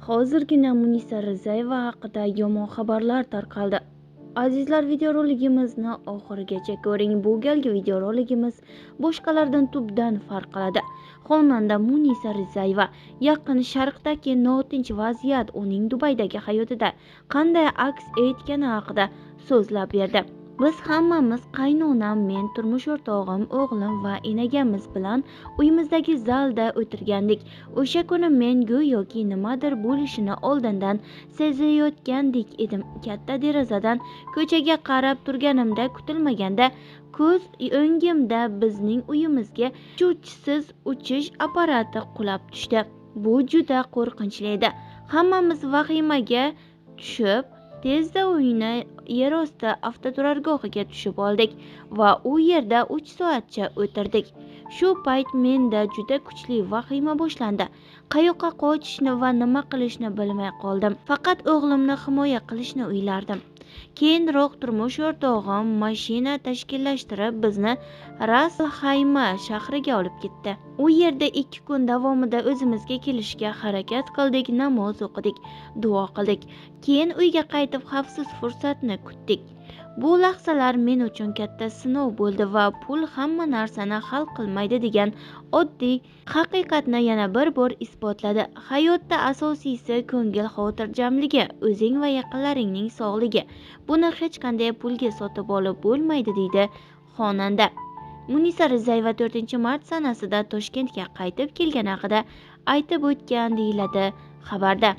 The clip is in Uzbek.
Hozirgina Munisa Rizayeva haqida yomon xabarlar tarqaldi. Azizlar, videoroligimizni oxirigacha ko'ring. Bu galgi videoroligimiz boshqalardan tubdan farq qiladi. Xonanda Munisa Rizayeva Yaqin Sharqdagi notinch vaziyat uning Dubaydagi hayotida qanday aks etgani haqida so'zlab berdi. Biz hammamiz qaynonam, men, turmush o'rtog'im, o'g'lim va enagamiz bilan uyimizdagi zalda o'tirgandik. O'sha kuni men go'yoki nimadir bo'lishini oldindan sezayotgandek edim. Katta derazadan ko'chaga qarab turganimda kutilmaganda ko'z o'ngimda bizning uyimizga uchuvchisiz uchish apparati qulab tushdi. Bu juda qo'rqinchli edi. Hammamiz vahimaga tushib, tezda uyni yerosti avtoturargohiga tushib oldik va u yerda 3 soatcha o'tirdik. Shu payt menda juda kuchli vahima boshlandi. Qayoqqa qochishni va nima qilishni bilmay qoldim. Faqat o'g'limni himoya qilishni o'ylardim. Keyinroq turmush o'rtog'im mashina tashkillashtirib bizni Ras Al Xayma shahriga olib ketdi. U yerda 2 kun davomida o'zimizga kelishga harakat qildik, namoz o'qidik, duo qildik. Keyin uyga qaytib xavfsiz fursatni kutdik. Bu lahzalar men uchun katta sinov bo'ldi va pul hamma narsani hal qilmaydi degan oddiy haqiqatni yana bir bor isbotladi. Hayotda asosiysi ko'ngil xotirjamligi, o'zing va yaqinlaringning sog'ligi. Buni hech qanday pulga sotib olib bo'lmaydi, deydi xonanda. Munisa Rizayeva 4-mart sanasida Toshkentga qaytib kelgani haqida aytib o'tgan deyiladi xabarda.